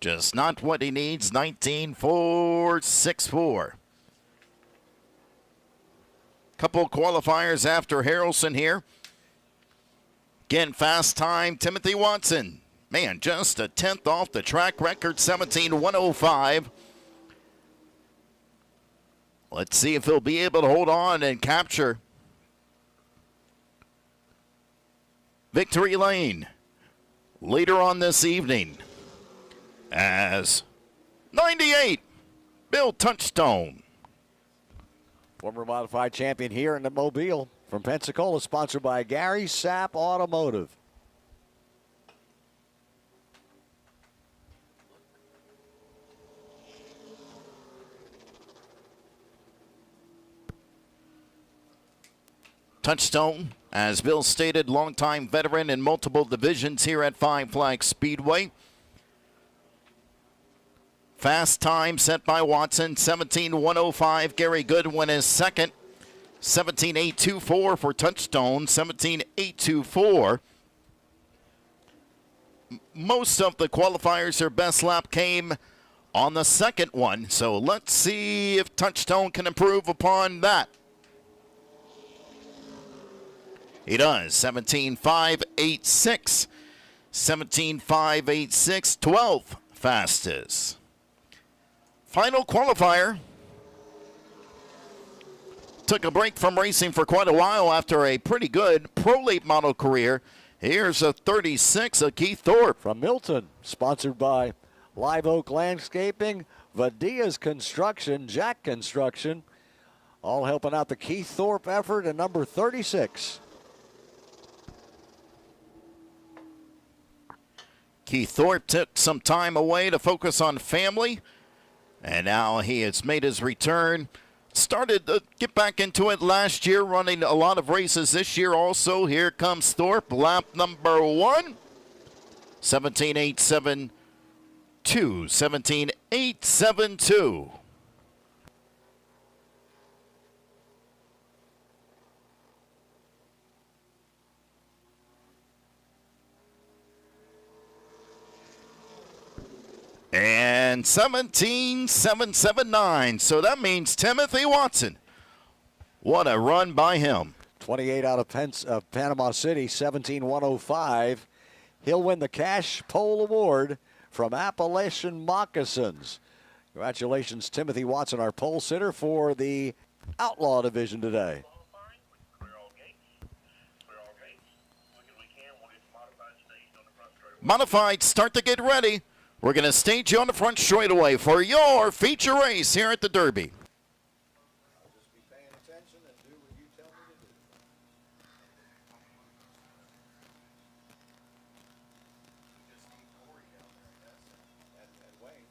Just not what he needs. 19.464. Couple qualifiers after Harrelson here. Again, fast time, Timothy Watson. Man, just a 10th off the track record, 17.105. Let's see if he'll be able to hold on and capture victory lane later on this evening. As 98, Bill Touchstone. Former modified champion here in the Mobile from Pensacola, sponsored by Gary Sapp Automotive. Touchstone, as Bill stated, longtime veteran in multiple divisions here at Five Flags Speedway. Fast time set by Watson, 17.105. Gary Goodwin is second. 17.824 for Touchstone, 17.824. Most of the qualifiers, their best lap came on the second one. So let's see if Touchstone can improve upon that. He does, 17.586. 17.586, 12th fastest. Final qualifier. Took a break from racing for quite a while after a pretty good Pro Late model career. Here's a 36 of Keith Thorpe. From Milton, sponsored by Live Oak Landscaping, Vadia's Construction, Jack Construction, all helping out the Keith Thorpe effort at number 36. Keith Thorpe took some time away to focus on family, and now he has made his return. Started to get back into it last year, running a lot of races this year also. Here comes Thorpe, lap number 1. 17.872. 17.872. And 17.779. So that means Timothy Watson. What a run by him. 28 out of Panama City, 17.105. He'll win the Cash Pole Award from Appalachian Moccasins. Congratulations, Timothy Watson, our pole sitter for the Outlaw Division today. Modified, start to get ready. We're going to stage you on the front straightaway for your feature race here at the Derby. I'll just be paying attention and do what you tell me to do. You just need Corey down there, I guess, and Wayne.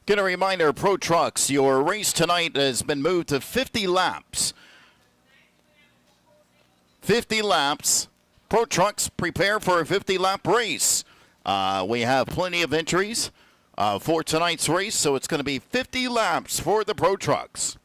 Get a reminder, Pro Trucks, your race tonight has been moved to 50 laps. 50 laps. Pro Trucks, prepare for a 50-lap race. We have plenty of entries for tonight's race, so it's going to be 50 laps for the Pro Trucks.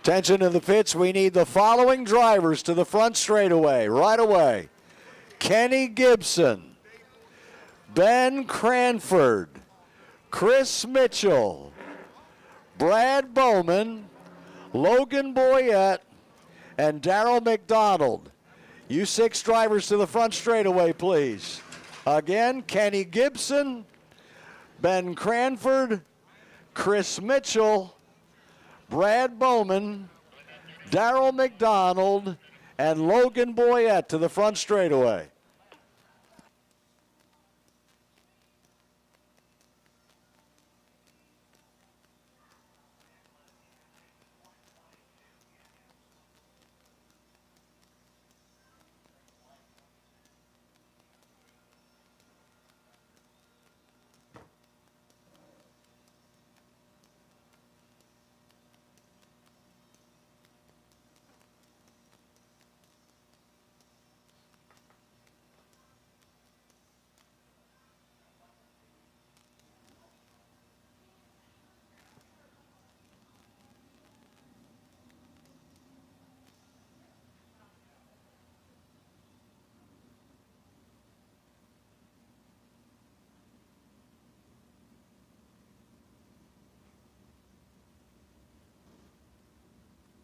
Attention in the pits. We need the following drivers to the front straightaway right away. Kenny Gibson, Ben Cranford, Chris Mitchell, Brad Bowman, Logan Boyette, and Darrell McDonald. You 6 drivers to the front straightaway, please. Again, Kenny Gibson, Ben Cranford, Chris Mitchell, Brad Bowman, Darrell McDonald, and Logan Boyette to the front straightaway.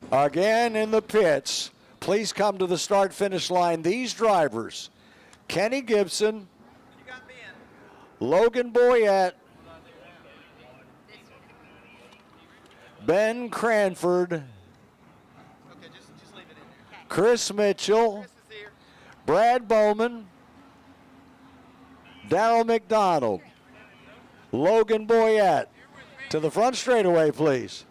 Again in the pits, please come to the start-finish line. These drivers, Kenny Gibson, Logan Boyette, Ben Cranford, Chris Mitchell, Brad Bowman, Darrell McDonald, Logan Boyette. To the front straightaway, please.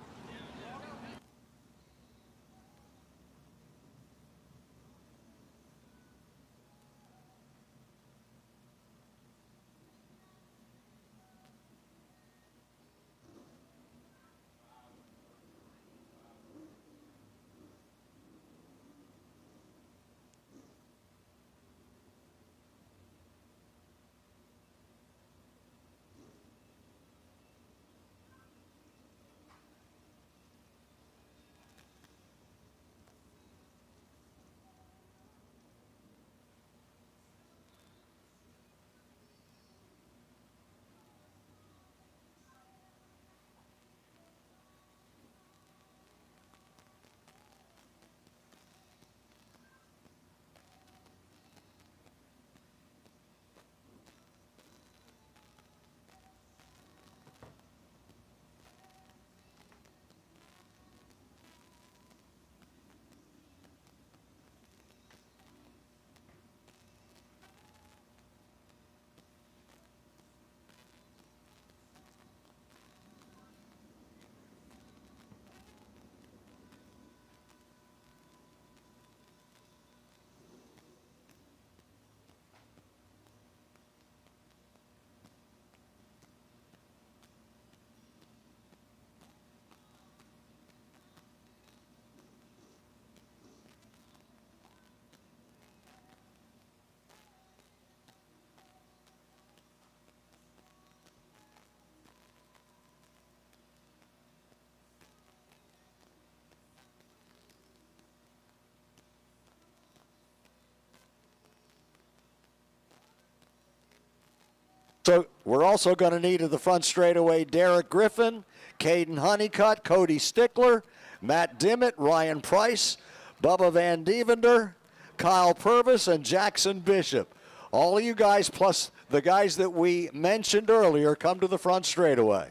So we're also going to need at the front straightaway Derek Griffin, Caden Honeycutt, Cody Stickler, Matt Dimmitt, Ryan Price, Bubba Van Devender, Kyle Purvis, and Jackson Bishop. All of you guys, plus the guys that we mentioned earlier, come to the front straightaway.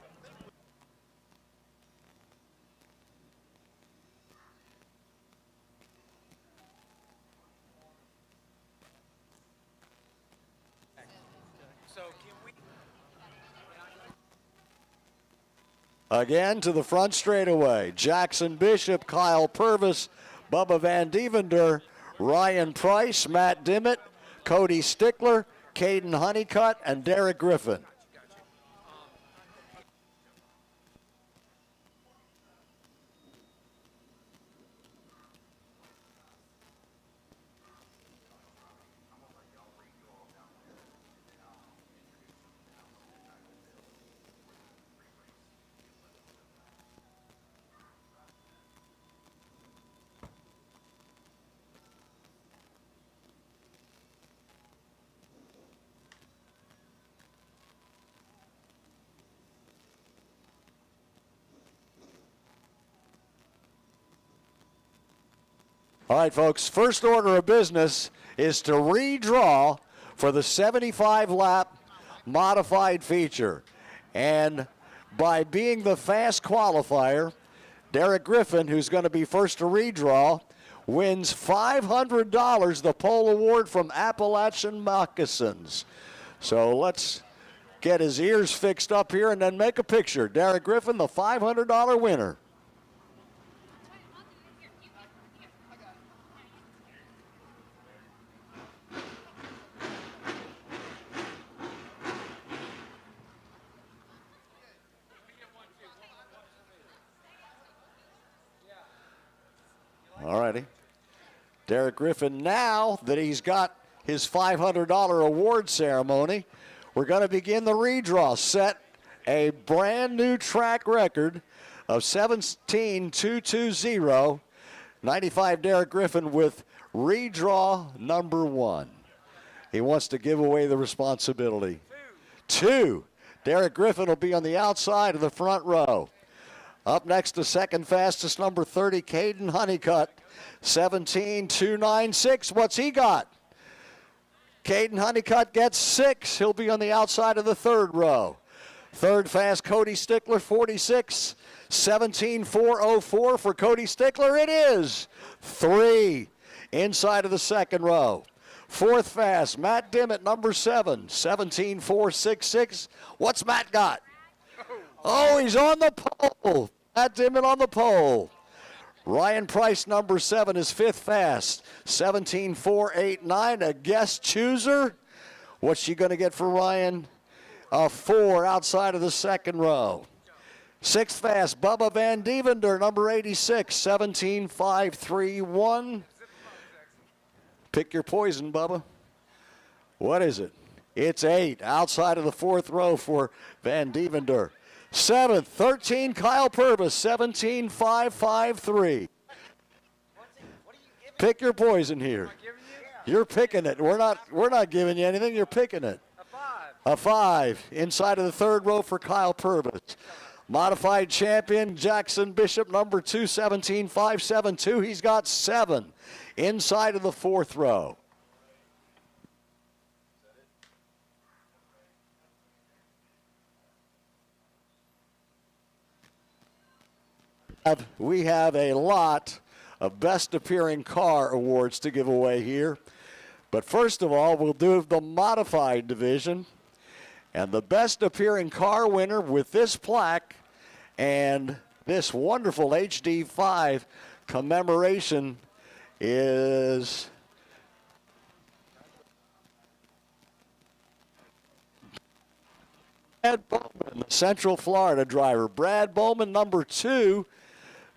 Again to the front straightaway. Jackson Bishop, Kyle Purvis, Bubba Van Devender, Ryan Price, Matt Dimmitt, Cody Stickler, Caden Honeycutt, and Derek Griffin. All right, folks, first order of business is to redraw for the 75-lap modified feature. And by being the fast qualifier, Derek Griffin, who's going to be first to redraw, wins $500, the pole award from Appalachian Moccasins. So let's get his ears fixed up here and then make a picture. Derek Griffin, the $500 winner. All righty. Derek Griffin, now that he's got his $500 award ceremony, we're going to begin the redraw. Set a brand new track record of 17,220. 95 Derek Griffin with redraw number 1. He wants to give away the responsibility. 2. Derek Griffin will be on the outside of the front row. Up next, the second fastest, number 30, Caden Honeycutt, 17,296. What's he got? Caden Honeycutt gets 6. He'll be on the outside of the third row. Third fast, Cody Stickler, 46, 17,404 for Cody Stickler. It is 3 inside of the second row. Fourth fast, Matt Dimmitt, number 7, 17,466. What's Matt got? Oh, he's on the pole. Matt Dimmitt on the pole. Ryan Price, number 7, is fifth fast. 17,489, a guest chooser. What's she going to get for Ryan? A 4 outside of the second row. Sixth fast, Bubba Van Devender, number 86, 17,531. Pick your poison, Bubba. What is it? It's 8 outside of the fourth row for Van Devender. 7th, 13, Kyle Purvis, 17,553. Pick your poison here. You're picking it. We're not giving you anything. You're picking it. A 5 inside of the third row for Kyle Purvis. Modified champion Jackson Bishop, number 2, 17,572. He's got 7 inside of the fourth row. We have a lot of Best Appearing Car awards to give away here. But first of all, we'll do the modified division. And the Best Appearing Car winner with this plaque and this wonderful HD5 commemoration is Brad Bowman, the Central Florida driver. Brad Bowman, number 2.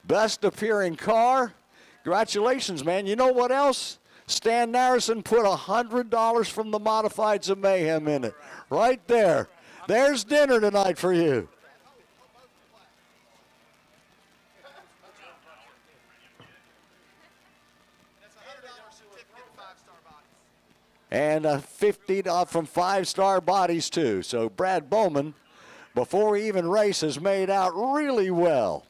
Best Appearing Car. Congratulations, man. You know what else? Stan Narrison put $100 from the Modifieds of Mayhem in it. Right there. There's dinner tonight for you. And a $50 from 5-Star Bodies, too. So Brad Bowman, before we even race, has made out really well.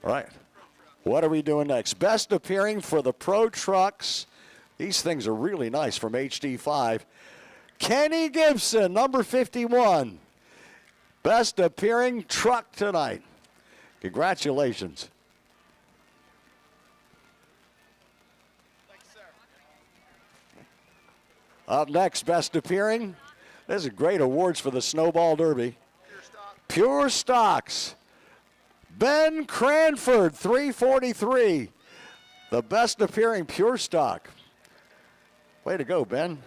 All right, what are we doing next? Best Appearing for the Pro Trucks. These things are really nice from HD5. Kenny Gibson, number 51. Best Appearing Truck tonight. Congratulations. Thanks, sir. Up next, Best Appearing. This is great awards for the Snowball Derby. Pure Stocks. Ben Cranford, 343. The Best Appearing Pure Stock. Way to go, Ben.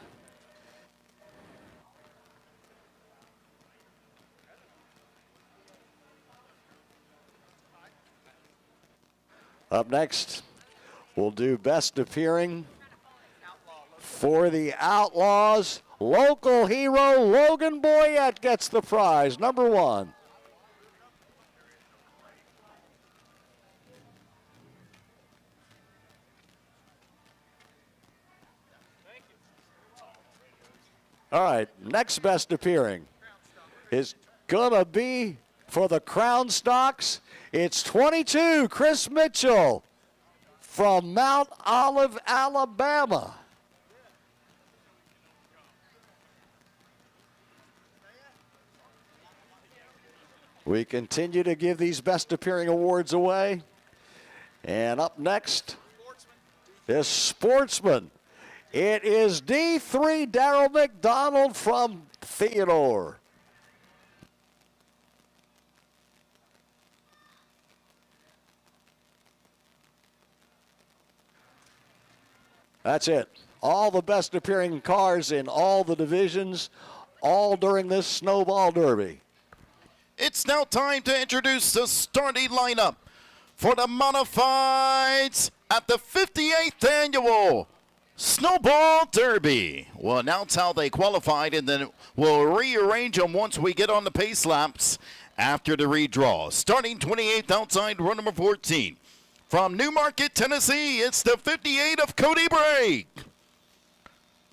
Up next, we'll do Best Appearing for the Outlaws. Local hero Logan Boyette gets the prize, number 1. All right, next Best Appearing. is going to be for the Crown Stocks. It's 22, Chris Mitchell from Mount Olive, Alabama. We continue to give these Best Appearing Awards away. And up next is Sportsman. It is D3 Darrell McDonald from Theodore. That's it. All the best appearing cars in all the divisions, all during this Snowball Derby. It's now time to introduce the starting lineup for the modifieds at the 58th annual Snowball Derby. We'll announce how they qualified, and then we'll rearrange them once we get on the pace laps after the redraw. Starting 28th outside run number 14. From Newmarket, Tennessee, it's the 58 of Cody Brake.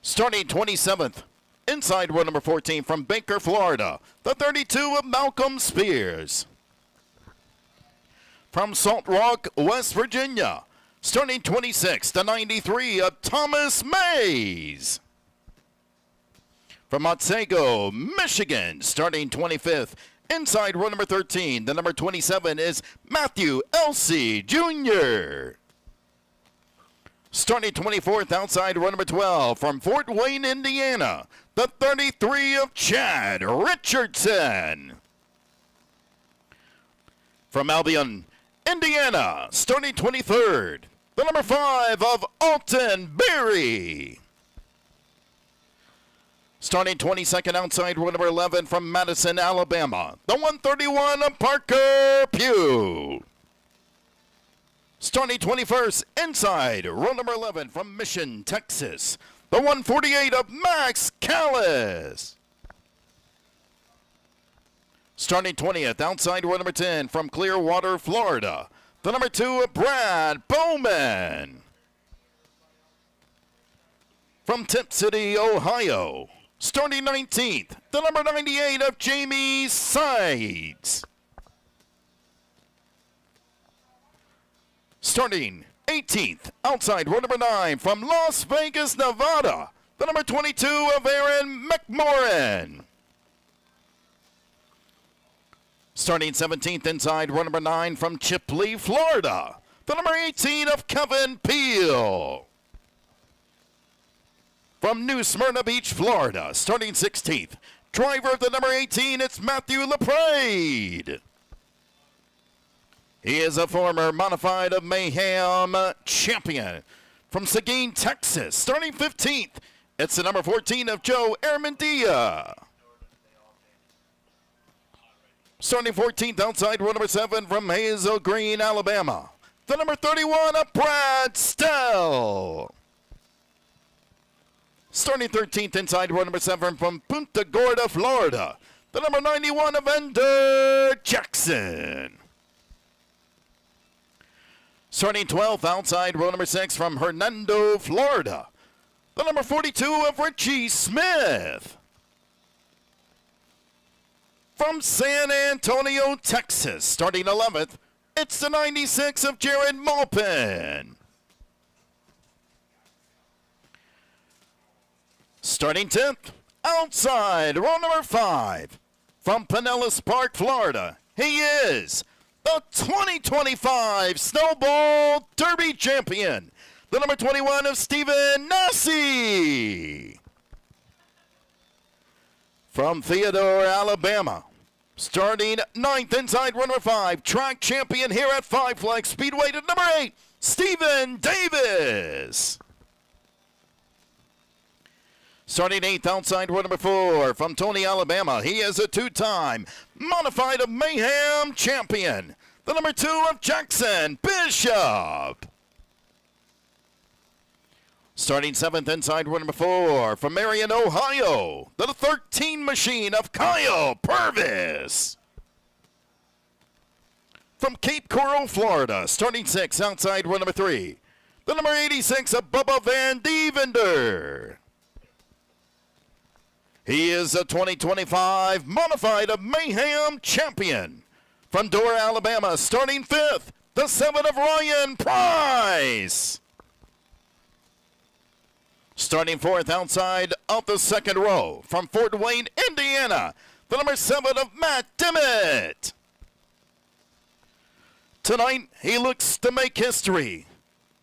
Starting 27th, inside run number 14 from Baker, Florida, the 32 of Malcolm Spears. From Salt Rock, West Virginia, starting 26th, the 93 of Thomas Mays. From Otsego, Michigan, starting 25th, inside row number 13, the number 27 is Matthew Elsey Jr. Starting 24th, outside row number 12, from Fort Wayne, Indiana, the 33 of Chad Richardson. From Albion, Indiana, starting 23rd, the number 5 of Alton Berry. Starting 22nd, outside row number 11 from Madison, Alabama, the 131 of Parker Pugh. Starting 21st, inside row number 11 from Mission, Texas, the 148 of Max Callis. Starting 20th, outside row number 10 from Clearwater, Florida, the number 2 of Brad Bowman. From Tip City, Ohio, starting 19th, the number 98 of Jamie Sides. Starting 18th, outside row number 9 from Las Vegas, Nevada, the number 22 of Aaron McMorrin. Starting 17th, inside row number 9 from Chipley, Florida, the number 18 of Kevin Peel. From New Smyrna Beach, Florida, starting 16th, driver of the number 18, it's Matthew LaPrade. He is a former Modified of Mayhem champion. From Seguin, Texas, starting 15th, it's the number 14 of Joe Armandia. Starting 14th, outside row number 7 from Hazel Green, Alabama, the number 31 of Brad Stell. Starting 13th, inside row number 7 from Punta Gorda, Florida, the number 91 of Ender Jackson. Starting 12th, outside row number 6 from Hernando, Florida, the number 42 of Richie Smith. From San Antonio, Texas, starting 11th, it's the 96 of Jared Maupin. Starting 10th, outside row number 5, from Pinellas Park, Florida, he is the 2025 Snowball Derby champion, the number 21 of Stephen Nassi. From Theodore, Alabama, starting 9th, inside row number 5, track champion here at Five Flags Speedway, to number 8, Stephen Davis. Starting 8th, outside row number 4, from Tony, Alabama, he is a 2-time Modified of Mayhem champion, the number 2 of Jackson Bishop. Starting 7th, inside row number 4, from Marion, Ohio, the 13 machine of Kyle Purvis. From Cape Coral, Florida, starting 6th, outside row number 3, the number 86 of Bubba Van Devender. He is a 2025 Modified of Mayhem champion. From Dora, Alabama, starting 5th, the 7 of Ryan Price. Starting 4th outside of the 2nd row, from Fort Wayne, Indiana, the number 7 of Matt Dimmitt. Tonight, he looks to make history,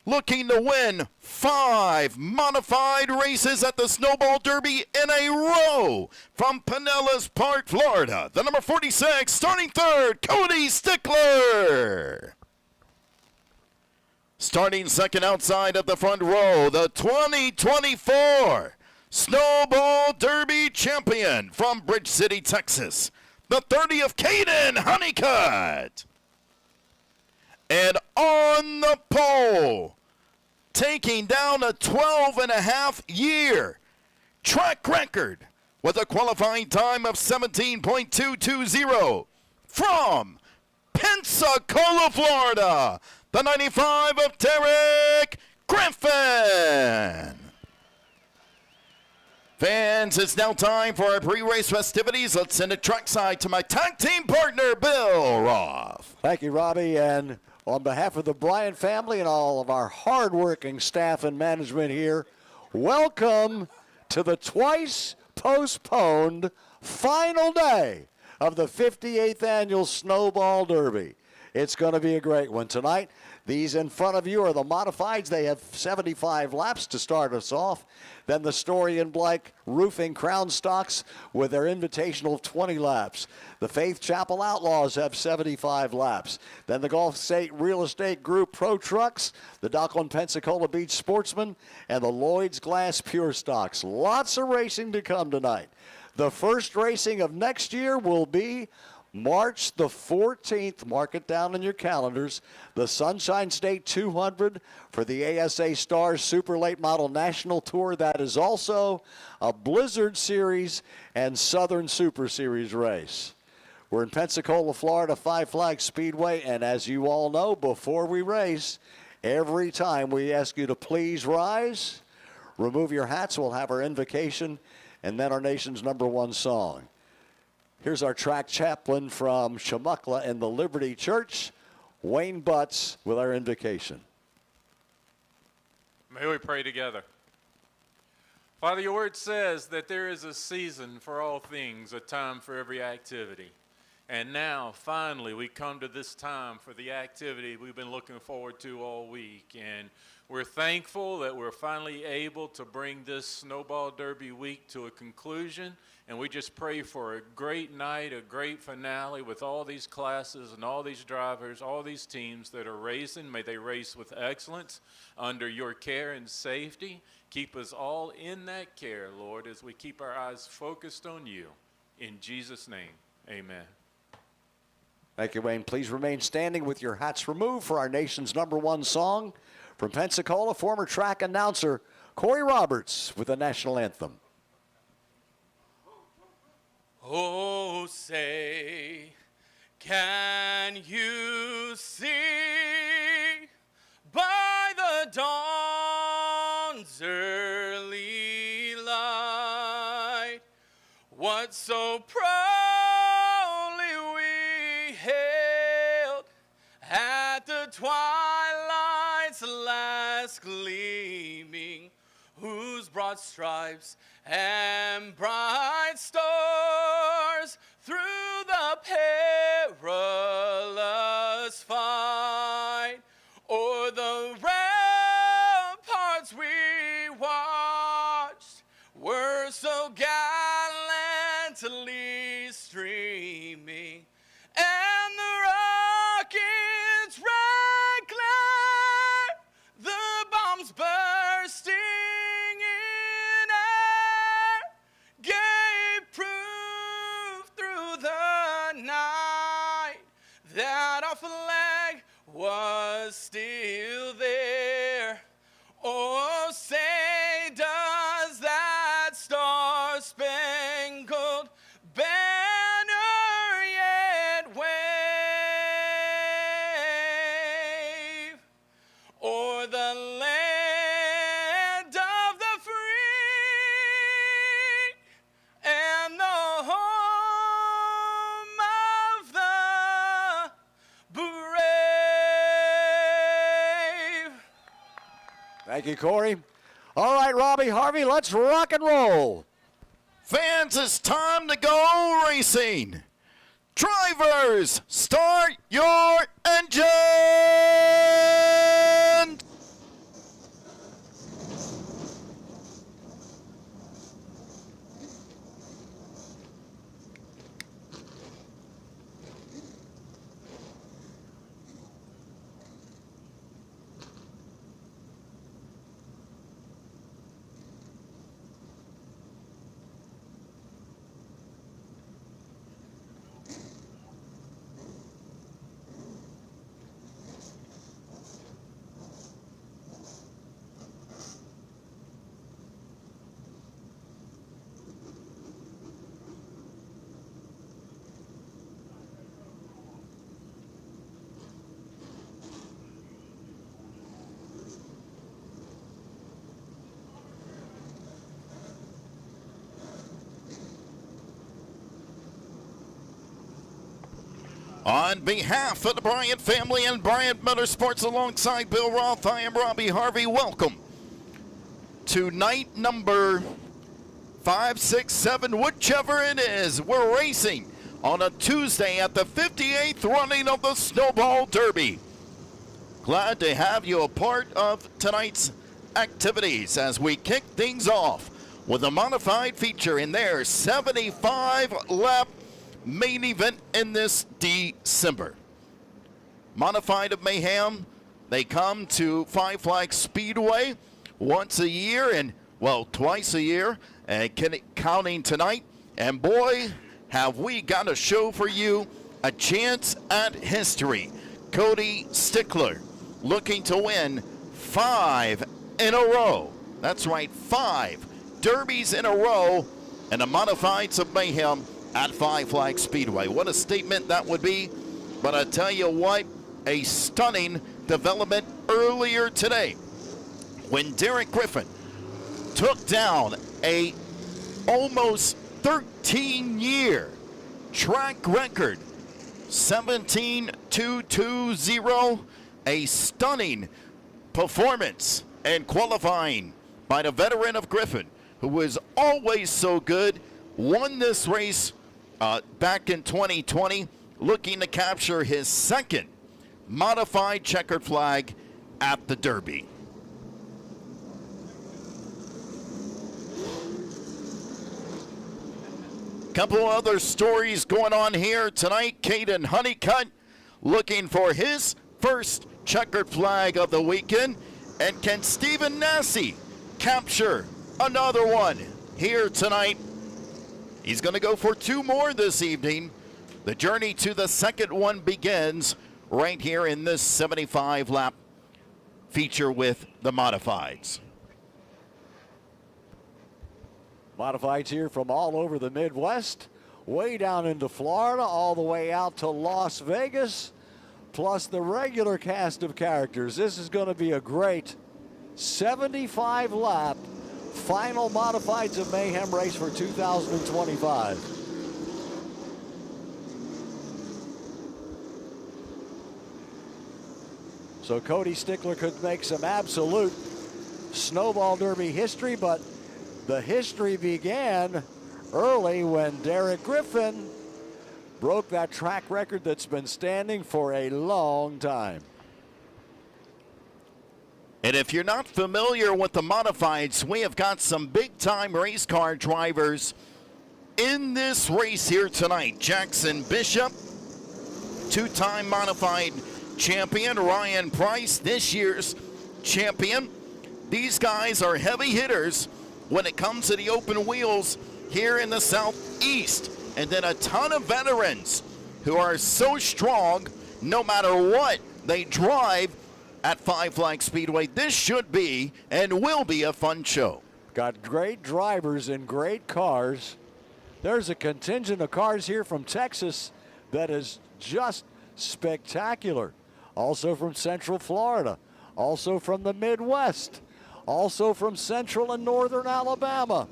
looking to win 5 modified races at the Snowball Derby in a row. From Pinellas Park, Florida, the number 46, starting 3rd, Cody Stickler. Starting 2nd outside of the front row, the 2024 Snowball Derby champion from Bridge City, Texas, the 30 of Caden Honeycutt. And on the pole, taking down a 12-and-a-half-year track record with a qualifying time of 17.220 from Pensacola, Florida, the 95 of Derek Griffin. Fans, it's now time for our pre-race festivities. Let's send it trackside to my tag team partner, Bill Roth. Thank you, Robbie. And on behalf of the Bryant family and all of our hardworking staff and management here, welcome to the twice postponed final day of the 58th annual Snowball Derby. It's going to be a great one tonight. These in front of you are the modifieds. They have 75 laps to start us off. Then the Story and Blake Roofing Crown Stocks with their invitational 20 laps. The Faith Chapel Outlaws have 75 laps. Then the Gulf State Real Estate Group Pro Trucks, the Dockland Pensacola Beach Sportsman, and the Lloyd's Glass Pure Stocks. Lots of racing to come tonight. The first racing of next year will be March the 14th, mark it down in your calendars, the Sunshine State 200 for the ASA Stars Super Late Model National Tour. That is also a Blizzard Series and Southern Super Series race. We're in Pensacola, Florida, Five Flags Speedway, and as you all know, before we race, every time we ask you to please rise, remove your hats, we'll have our invocation, and then our nation's #1 song. Here's our track chaplain from Chumuckla and the Liberty Church, Wayne Butts, with our invocation. May we pray together. Father, your word says that there is a season for all things, a time for every activity. And now, finally, we come to this time for the activity we've been looking forward to all week. And we're thankful that we're finally able to bring this Snowball Derby week to a conclusion. And we just pray for a great night, a great finale with all these classes and all these drivers, all these teams that are racing. May they race with excellence under your care and safety. Keep us all in that care, Lord, as we keep our eyes focused on you. In Jesus' name, amen. Thank you, Wayne. Please remain standing with your hats removed for our nation's #1 song. From Pensacola, former track announcer Corey Roberts with the national anthem. Oh, say, can you see by the dawn's early light what so proudly we hailed at the twilight's last gleaming, whose broad stripes and bright stars through the perilous fight o'er the ramparts we watched were so gallantly streaming, and the rockets' red glare, the bombs bursting in air, gave proof through the night that our flag was still there. Oh, say does that star-spangled banner yet wave o'er the land of the free Thank you, Corey. All right, Robbie Harvey, let's rock and roll. Fans, it's time to go racing. Drivers, start your engine! On behalf of the Bryant family and Bryant Motorsports alongside Bill Roth, I am Robbie Harvey. Welcome to night number 5, 6, 7, whichever it is. We're racing on a Tuesday at the 58th running of the Snowball Derby. Glad to have you a part of tonight's activities as we kick things off with a modified feature in their 75-lap main event in this December. Modified of Mayhem, they come to Five Flags Speedway once a year and, well, twice a year, and counting tonight. And boy, have we got a show for you, a chance at history. Cody Stickler looking to win 5 in a row. That's right, 5 derbies in a row and a Modifieds of Mayhem at Five Flags Speedway. What a statement that would be. But I tell you what, a stunning development earlier today when Derek Griffin took down a almost 13-year track record, 17.220, a stunning performance and qualifying by the veteran of Griffin, who was always so good, won this race back in 2020, looking to capture his second modified checkered flag at the Derby. Couple other stories going on here tonight. Caden Honeycutt looking for his first checkered flag of the weekend. And can Stephen Nassy capture another one here tonight? He's going to go for 2 more this evening. The journey to the second one begins right here in this 75-lap feature with the Modifieds. Modifieds here from all over the Midwest, way down into Florida, all the way out to Las Vegas, plus the regular cast of characters. This is going to be a great 75-lap final Modifieds of Mayhem race for 2025. So Cody Stickler could make some absolute Snowball Derby history, but the history began early when Derek Griffin broke that track record that's been standing for a long time. And if you're not familiar with the Modifieds, we have got some big-time race car drivers in this race here tonight. Jackson Bishop, 2-time Modified champion. Ryan Price, this year's champion. These guys are heavy hitters when it comes to the open wheels here in the Southeast. And then a ton of veterans who are so strong no matter what they drive at Five Flags Speedway. This should be and will be a fun show. Got great drivers in great cars. There's a contingent of cars here from Texas that is just spectacular. Also from Central Florida, also from the Midwest, also from Central and Northern Alabama.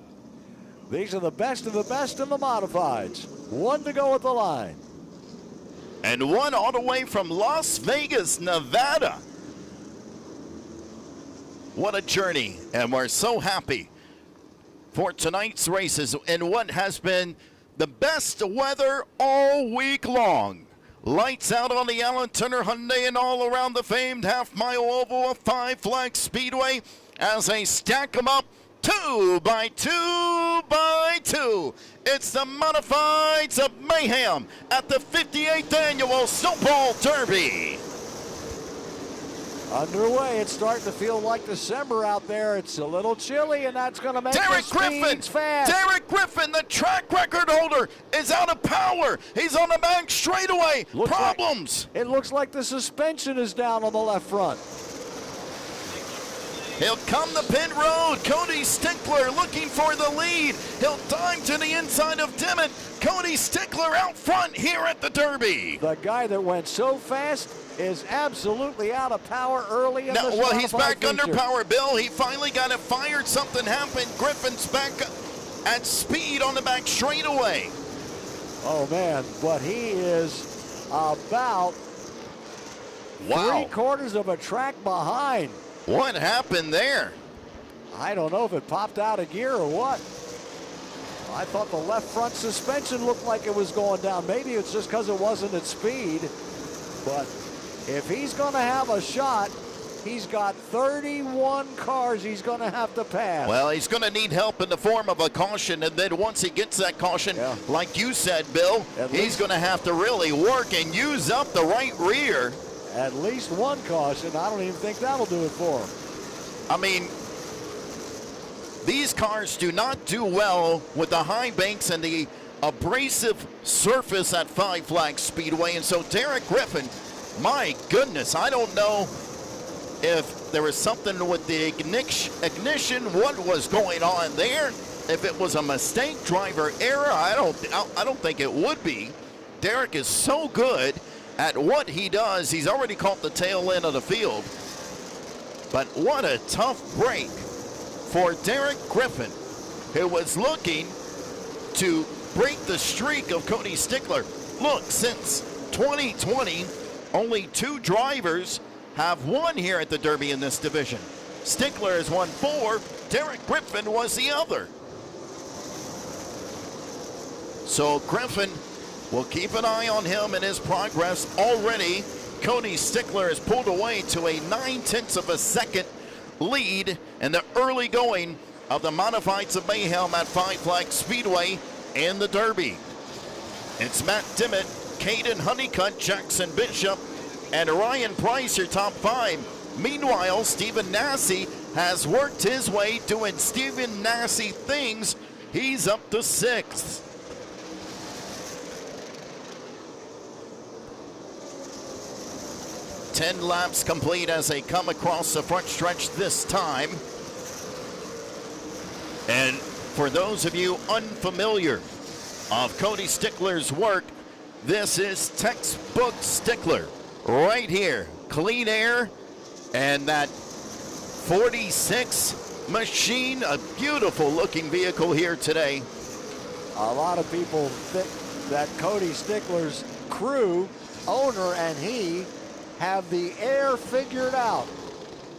These are the best of the best in the Modifieds. 1 to go at the line. And 1 all the way from Las Vegas, Nevada. What a journey, and we're so happy for tonight's races in what has been the best weather all week long. Lights out on the Allen Turner Hyundai and all around the famed half-mile oval of Five Flags Speedway as they stack them up 2 by 2 by 2. It's the Modifieds of Mayhem at the 58th Annual Snowball Derby. Underway. It's starting to feel like December out there. It's a little chilly, and that's going to make Derek the Griffin, speeds fast. Derek Griffin, the track record holder, is out of power. He's on the back straightaway. Problems. It looks like the suspension is down on the left front. He'll come the pit road. Cody Stickler looking for the lead. He'll dive to the inside of Dimmitt. Cody Stickler out front here at the Derby. The guy that went so fast is absolutely out of power early in this Well, he's back feature. under power, Bill. He finally got it fired. Something happened. Griffin's back at speed on the back straightaway. Oh, man, but he is about Wow. 3/4 of a track behind. What happened there? I don't know if it popped out of gear or what. I thought the left front suspension looked like it was going down. Maybe it's just because it wasn't at speed. But if he's going to have a shot, he's got 31 cars he's going to have to pass. Well, he's going to need help in the form of a caution, and then once he gets that caution, like you said, Bill, he's going to have to really work and use up the right rear. At least one caution. I don't even think that'll do it for him. I mean, these cars do not do well with the high banks and the abrasive surface at Five Flags Speedway. And so Derek Griffin, my goodness, I don't know if there was something with the ignition, what was going on there. If it was a mistake, driver error, I don't think it would be. Derek is so good at what he does. He's already caught the tail end of the field. But what a tough break for Derek Griffin, who was looking to break the streak of Cody Stickler. Look, since 2020, only 2 drivers have won here at the Derby in this division. Stickler has won 4. Derek Griffin was the other. So Griffin, we'll keep an eye on him and his progress. Already, Cody Stickler has pulled away to a 9/10 of a second lead in the early going of the Modifieds of Mayhem at Five Flags Speedway in the Derby. It's Matt Dimmitt, Caden Honeycutt, Jackson Bishop, and Ryan Price, your top 5. Meanwhile, Stephen Nassy has worked his way doing Stephen Nassy things. He's up to 6th. Ten laps complete as they come across the front stretch this time. And for those of you unfamiliar of Cody Stickler's work, this is textbook Stickler right here. Clean air and that 46 machine, a beautiful looking vehicle here today. A lot of people think that Cody Stickler's crew, owner and he, have the air figured out.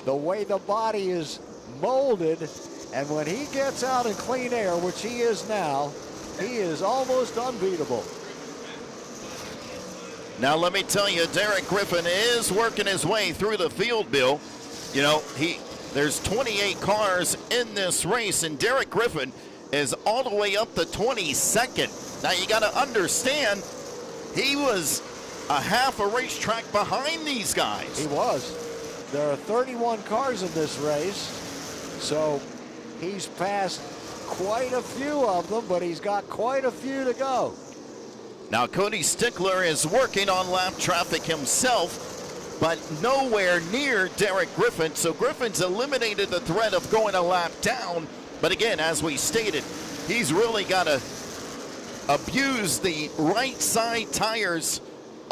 The way the body is molded, and when he gets out in clean air, which he is now, he is almost unbeatable. Now let me tell you, Derek Griffin is working his way through the field, Bill. You know, there's 28 cars in this race, and Derek Griffin is all the way up to 22nd. Now you got to understand, he was a half a racetrack behind these guys. He was. There are 31 cars in this race, so he's passed quite a few of them, but he's got quite a few to go. Now Cody Stickler is working on lap traffic himself, but nowhere near Derek Griffin. So Griffin's eliminated the threat of going a lap down. But again, as we stated, he's really got to abuse the right side tires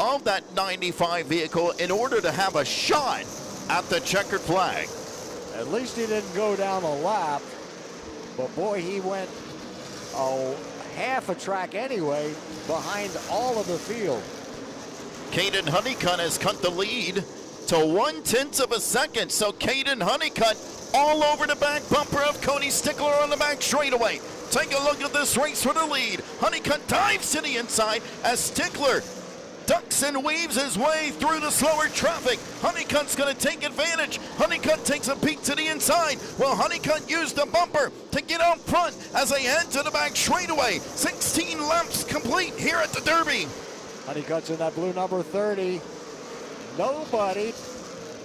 of that 95 vehicle in order to have a shot at the checkered flag. At least he didn't go down a lap, but boy, he went half a track anyway behind all of the field. Caden Honeycutt has cut the lead to 1/10 of a second. So Caden Honeycutt all over the back bumper of Cody Stickler on the back straightaway. Take a look at this race for the lead. Honeycutt dives to the inside as Stickler ducks and weaves his way through the slower traffic. Honeycutt's going to take advantage. Honeycutt takes a peek to the inside. Well, Honeycutt used the bumper to get out front as they head to the back straightaway. 16 laps complete here at the Derby. Honeycutt's in that blue number 30. Nobody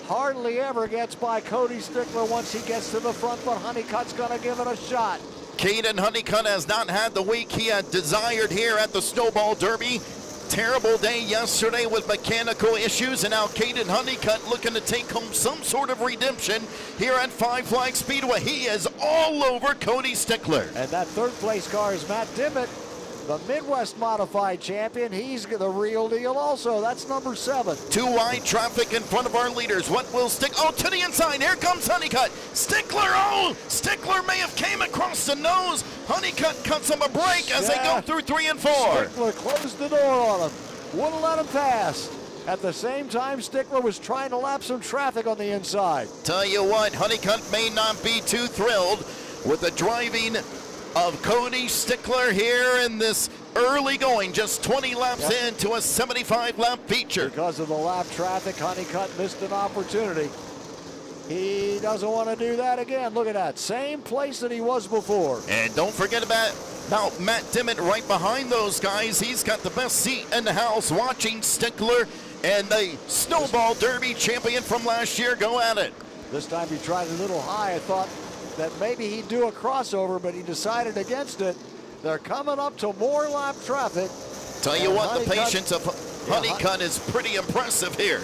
hardly ever gets by Cody Stickler once he gets to the front, but Honeycutt's going to give it a shot. Caden Honeycutt has not had the week he had desired here at the Snowball Derby. Terrible day yesterday with mechanical issues, and now Caden Honeycutt looking to take home some sort of redemption here at Five Flag Speedway. He is all over Cody Stickler. And that third place car is Matt Dimmitt, the Midwest Modified champion. He's the real deal also. That's number 7. Too wide traffic in front of our leaders. What will Stick? Oh, to the inside. Here comes Honeycutt. Stickler, oh! Stickler may have came across the nose. Honeycutt cuts him a break as they go through 3 and 4. Stickler closed the door on him. Wouldn't let him pass. At the same time, Stickler was trying to lap some traffic on the inside. Tell you what, Honeycutt may not be too thrilled with the driving of Cody Stickler here in this early going, just 20 laps into a 75-lap feature. Because of the lap traffic, Honeycutt missed an opportunity. He doesn't want to do that again. Look at that, same place that he was before. And don't forget about Matt Dimmitt right behind those guys. He's got the best seat in the house watching Stickler and the Snowball Derby champion from last year go at it. This time he tried a little high. I thought that maybe he'd do a crossover, but he decided against it. They're coming up to more lap traffic. Tell you what, the patience of Honeycutt is pretty impressive here.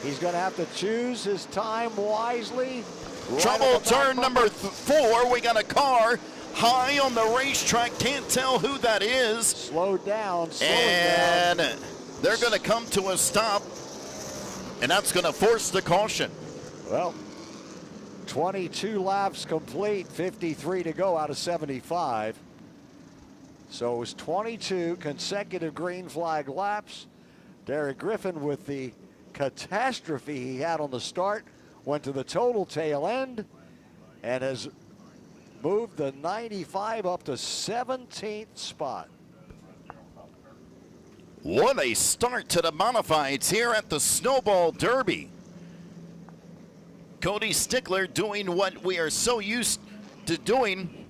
He's going to have to choose his time wisely. Trouble turn number 4. We got a car high on the racetrack. Can't tell who that is. Slowed down. And they're going to come to a stop, and that's going to force the caution. Well, 22 laps complete, 53 to go out of 75. So it was 22 consecutive green flag laps. Derek Griffin, with the catastrophe he had on the start, went to the total tail end and has moved the 95 up to 17th spot. What a start to the modifieds here at the Snowball Derby. Cody Stickler doing what we are so used to doing.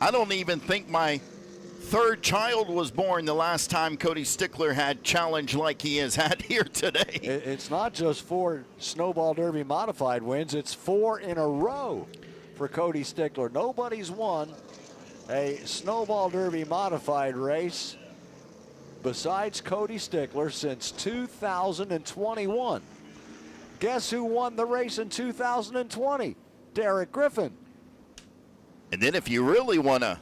I don't even think my 3rd child was born the last time Cody Stickler had challenge like he has had here today. It's not just 4 Snowball Derby modified wins, it's 4 in a row for Cody Stickler. Nobody's won a Snowball Derby modified race besides Cody Stickler since 2021. Guess who won the race in 2020? Derek Griffin. And then if you really want to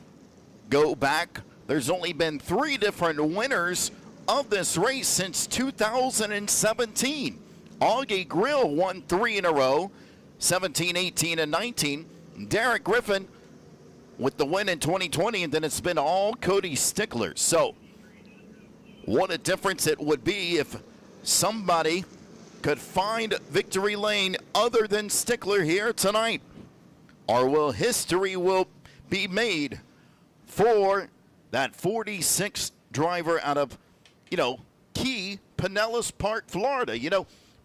go back, there's only been 3 different winners of this race since 2017. Augie Grill won 3 in a row, 17, 18, and 19. Derek Griffin with the win in 2020, and then it's been all Cody Stickler. So what a difference it would be if somebody could find victory lane other than Stickler here tonight. Or will history be made for that 46th driver out of, Key, Pinellas Park, Florida.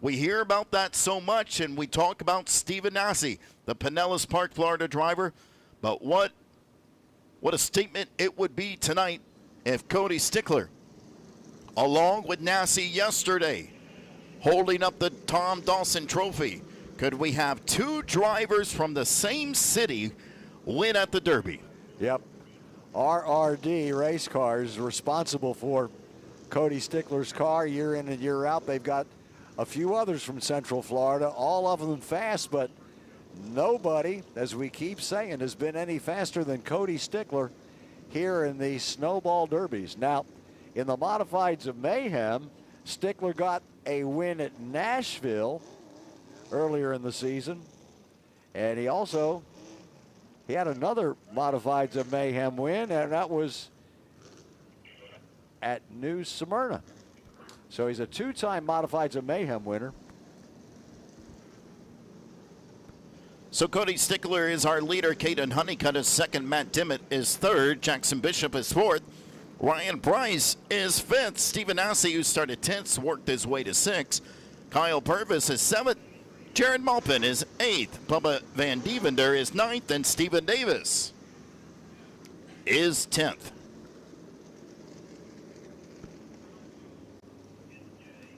We hear about that so much, and we talk about Stephen Nasse, the Pinellas Park, Florida driver. But what a statement it would be tonight if Cody Stickler, along with Nasse yesterday, holding up the Tom Dawson Trophy, could we have 2 drivers from the same city win at the Derby? Yep. RRD Race Cars responsible for Cody Stickler's car year in and year out. They've got a few others from Central Florida, all of them fast, but nobody, as we keep saying, has been any faster than Cody Stickler here in the Snowball Derbies. Now, in the Modifieds of Mayhem, Stickler got a win at Nashville earlier in the season, and he had another Modifieds of Mayhem win, and that was at New Smyrna. So he's a 2-time Modifieds of Mayhem winner. So Cody Stickler is our leader. Caden Honeycutt is second. Matt Dimmitt is third. Jackson Bishop is fourth. Ryan Price is fifth. Stephen Assey, who started 10th, worked his way to 6th. Kyle Purvis is 7th. Jared Malpin is 8th. Bubba Van Devender is 9th. And Stephen Davis is 10th.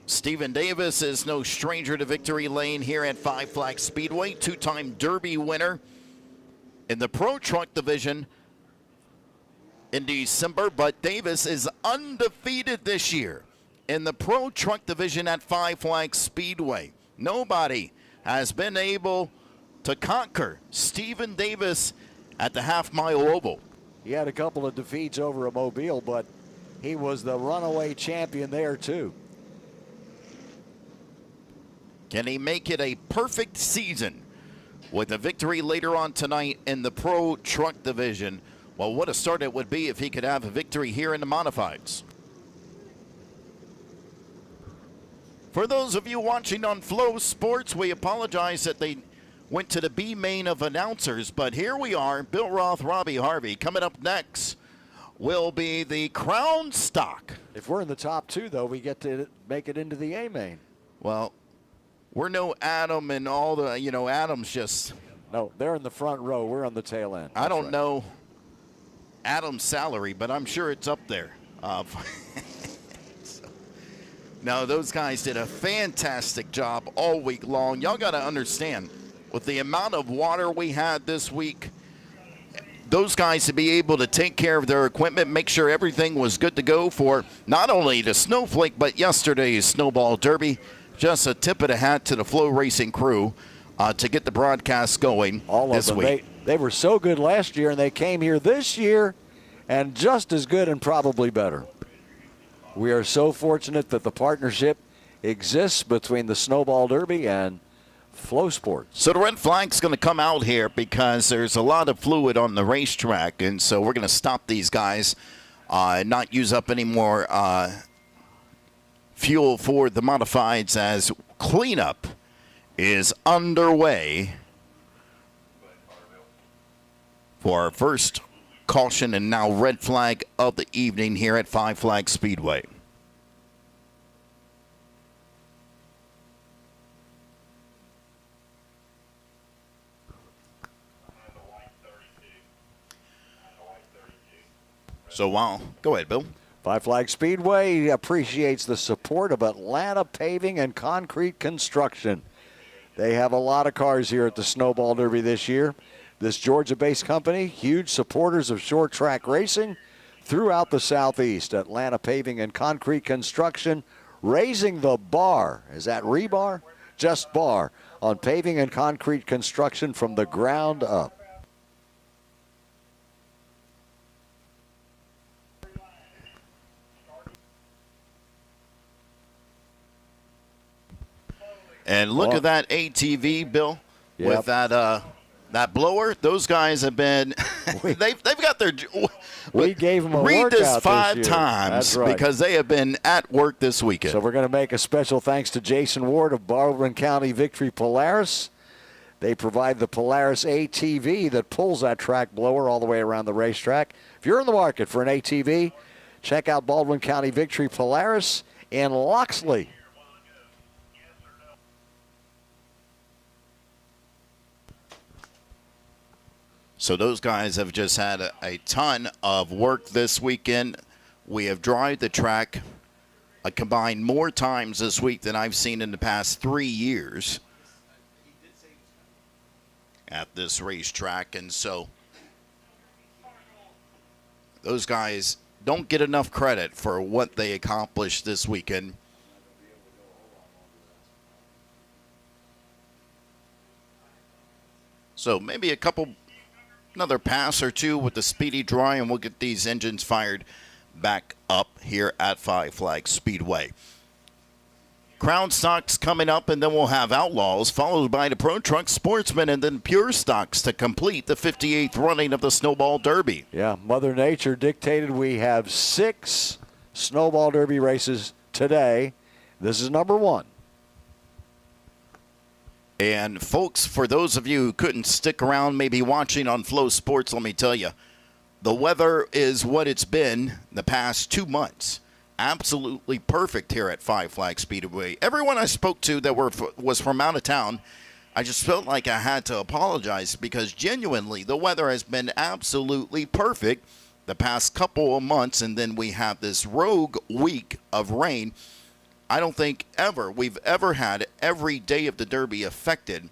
Stephen Davis is no stranger to victory lane here at Five Flags Speedway. Two-time Derby winner in the Pro Truck division in December, but Davis is undefeated this year in the Pro Truck division at Five Flags Speedway. Nobody has been able to conquer Stephen Davis at the half-mile oval. He had a couple of defeats over a Mobile, but he was the runaway champion there too. Can he make it a perfect season with a victory later on tonight in the Pro Truck division? Well, what a start it would be if he could have a victory here in the Modifieds. For those of you watching on Flow Sports, we apologize that they went to the B main of announcers, but here we are, Bill Roth, Robbie Harvey. Coming up next will be the Crown Stock. If we're in the top 2, though, we get to make it into the A main. Well, we're no Adam and all the, Adam's just... No, they're in the front row. We're on the tail end. I don't know Adam's salary, but I'm sure it's up there. No, those guys did a fantastic job all week long. Y'all got to understand, with the amount of water we had this week, those guys to be able to take care of their equipment, make sure everything was good to go for not only the Snowflake, but yesterday's Snowball Derby. Just a tip of the hat to the FloRacing crew to get the broadcast going all this of them. week. They were so good last year, and they came here this year and just as good and probably better. We are so fortunate that the partnership exists between the Snowball Derby and Flow Sports. So the red flag's going to come out here because there's a lot of fluid on the racetrack, and so we're going to stop these guys and not use up any more fuel for the modifieds as cleanup is underway for our first caution and now red flag of the evening here at Five Flags Speedway. So go ahead, Bill. Five Flags Speedway appreciates the support of Atlanta Paving and Concrete Construction. They have a lot of cars here at the Snowball Derby this year. This Georgia-based company, huge supporters of short track racing throughout the Southeast. Atlanta Paving and Concrete Construction raising the bar. Is that rebar? Just bar on paving and concrete construction from the ground up. And look at that ATV, Bill, with that blower. Those guys have been they've got their. We gave them a read workout this 5 this year. times. That's right. Because they have been at work this weekend. So we're going to make a special thanks to Jason Ward of Baldwin County Victory Polaris. They provide the Polaris ATV that pulls that track blower all the way around the racetrack. If you're in the market for an ATV, check out Baldwin County Victory Polaris in Loxley. So those guys have just had a ton of work this weekend. We have driven the track a combined more times this week than I've seen in the past 3 years at this racetrack. And so those guys don't get enough credit for what they accomplished this weekend. So maybe another pass or two with the speedy draw, and we'll get these engines fired back up here at Five Flags Speedway. Crown Stocks coming up, and then we'll have Outlaws, followed by the Pro Truck Sportsman, and then Pure Stocks to complete the 58th running of the Snowball Derby. Yeah, Mother Nature dictated we have 6 Snowball Derby races today. This is number 1. And folks, for those of you who couldn't stick around, maybe watching on Flow Sports, let me tell you, the weather is what it's been the past 2 months. Absolutely perfect here at Five Flag Speedway. Everyone I spoke to that was from out of town, I just felt like I had to apologize because genuinely the weather has been absolutely perfect the past couple of months, and then we have this rogue week of rain. I don't think we've ever had every day of the Derby affected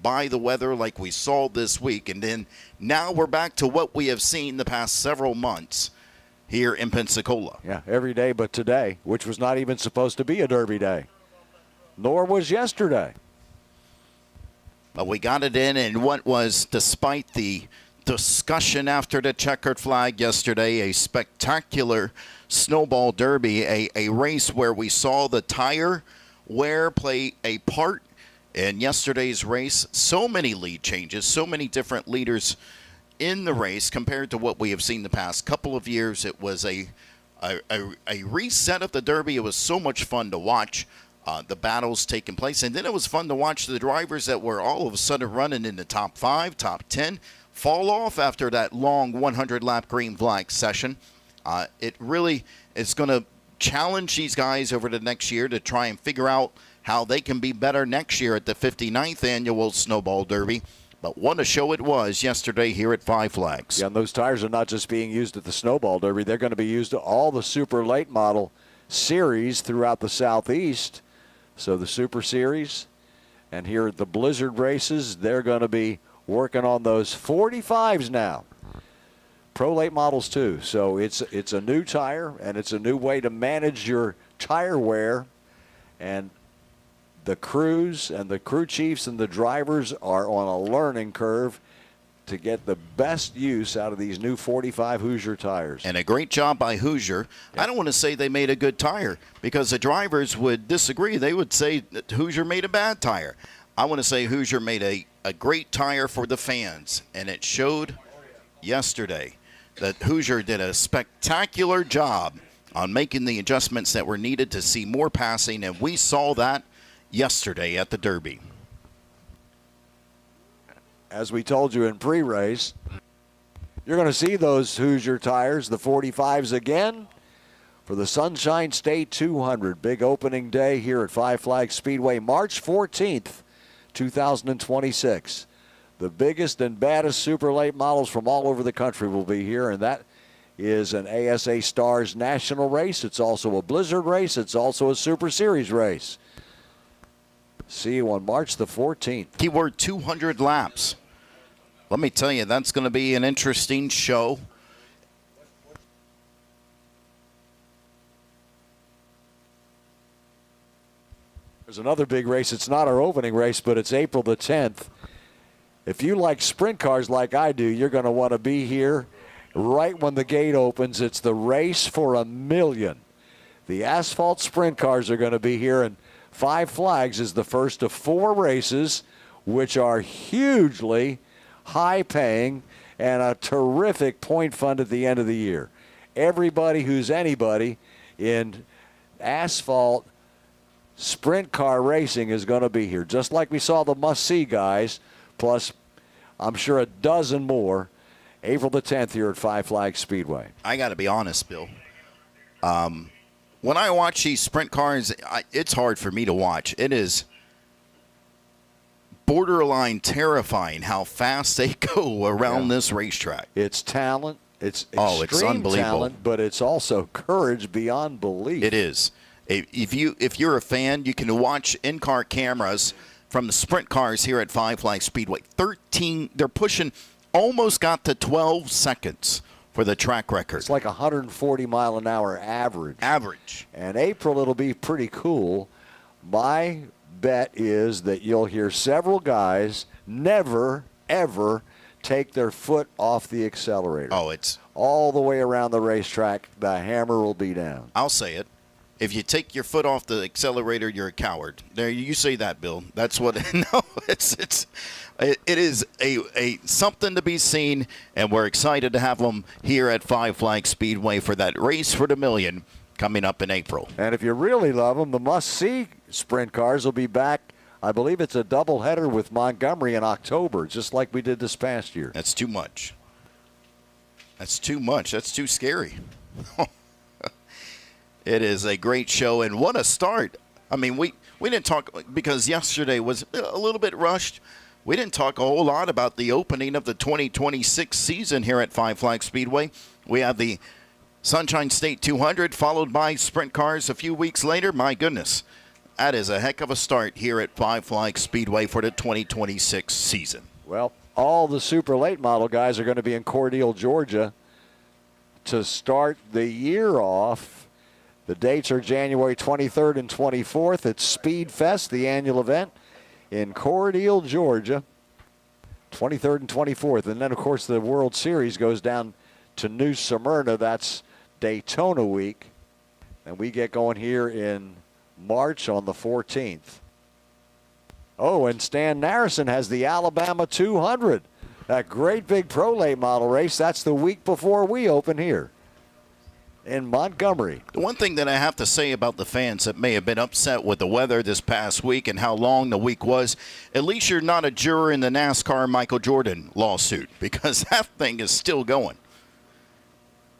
by the weather like we saw this week. And then now we're back to what we have seen the past several months here in Pensacola. Yeah, every day but today, which was not even supposed to be a Derby day. Nor was yesterday. But we got it in, and what was, despite the discussion after the checkered flag yesterday, a spectacular Snowball Derby, a race where we saw the tire wear play a part in yesterday's race. So many lead changes, so many different leaders in the race compared to what we have seen the past couple of years. It was a reset of the Derby. It was so much fun to watch the battles taking place. And then it was fun to watch the drivers that were all of a sudden running in the top 5, top 10, fall off after that long 100-lap green flag session. It really is going to challenge these guys over the next year to try and figure out how they can be better next year at the 59th annual Snowball Derby. But what a show it was yesterday here at Five Flags. Yeah, and those tires are not just being used at the Snowball Derby. They're going to be used to all the super late model series throughout the Southeast. So the Super Series and here at the Blizzard races, they're going to be working on those 45s now. Pro late models too. So it's a new tire, and it's a new way to manage your tire wear. And the crews and the crew chiefs and the drivers are on a learning curve to get the best use out of these new 45 Hoosier tires. And a great job by Hoosier. Yep. I don't want to say they made a good tire because the drivers would disagree. They would say that Hoosier made a bad tire. I want to say Hoosier made a great tire for the fans, and it showed yesterday that Hoosier did a spectacular job on making the adjustments that were needed to see more passing, and we saw that yesterday at the Derby. As we told you in pre-race, you're going to see those Hoosier tires, the 45s again, for the Sunshine State 200. Big opening day here at Five Flags Speedway, March 14th, 2026. The biggest and baddest super late models from all over the country will be here, and that is an ASA Stars national race. It's also a Blizzard race. It's also a Super Series race. See you on March the 14th. Keyword 200 laps. Let me tell you, that's going to be an interesting show. There's another big race. It's not our opening race, but it's April the 10th. If you like sprint cars like I do, you're going to want to be here right when the gate opens. It's the race for $1 million. The asphalt sprint cars are going to be here, and Five Flags is the first of 4 races, which are hugely high-paying and a terrific point fund at the end of the year. Everybody who's anybody in asphalt sprint car racing is going to be here, just like we saw the must-see guys, plus I'm sure a dozen more, April the 10th here at Five Flags Speedway. I got to be honest, Bill. When I watch these sprint cars, it's hard for me to watch. It is borderline terrifying how fast they go around this racetrack. It's talent. It's it's extreme unbelievable. talent, but it's also courage beyond belief. It is. If you're a fan, you can watch in-car cameras from the sprint cars here at Five Flags Speedway. 13, they're pushing, almost got to 12 seconds for the track record. It's like 140 mile an hour average. Average. And April, it'll be pretty cool. My bet is that you'll hear several guys never, ever take their foot off the accelerator. Oh, it's all the way around the racetrack. The hammer will be down. I'll say it. If you take your foot off the accelerator, you're a coward. There, you say that, Bill. That's what. No, it is a something to be seen, and we're excited to have them here at Five Flags Speedway for that race for the $1 million coming up in April. And if you really love them, the must-see sprint cars will be back I believe it's a doubleheader with Montgomery in October, just like we did this past year. That's too much. That's too much. That's too scary. It is a great show, and what a start. I mean, we didn't talk, because yesterday was a little bit rushed. We didn't talk a whole lot about the opening of the 2026 season here at Five Flags Speedway. We have the Sunshine State 200, followed by sprint cars a few weeks later. My goodness, that is a heck of a start here at Five Flags Speedway for the 2026 season. Well, all the super late model guys are going to be in Cordele, Georgia to start the year off. The dates are January 23rd and 24th at Speed Fest, the annual event in Cordele, Georgia. 23rd and 24th. And then, of course, the World Series goes down to New Smyrna. That's Daytona week. And we get going here in March on the 14th. Oh, and Stan Narrison has the Alabama 200. That great big pro late model race. That's the week before we open here in Montgomery. The one thing that I have to say about the fans that may have been upset with the weather this past week and how long the week was, at least you're not a juror in the NASCAR Michael Jordan lawsuit, because that thing is still going.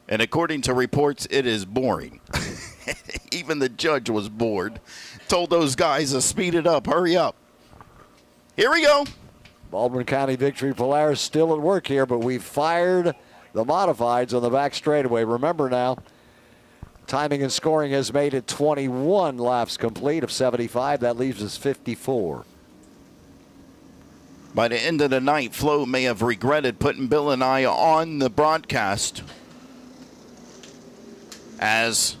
And according to reports, it is boring. Even the judge was bored. Told those guys to speed it up, hurry up. Here we go. Baldwin County Victory Polaris still at work here, but we fired the modifieds on the back straightaway. Remember now, timing and scoring has made it 21 laps complete of 75. That leaves us 54. By the end of the night, Flo may have regretted putting Bill and I on the broadcast, as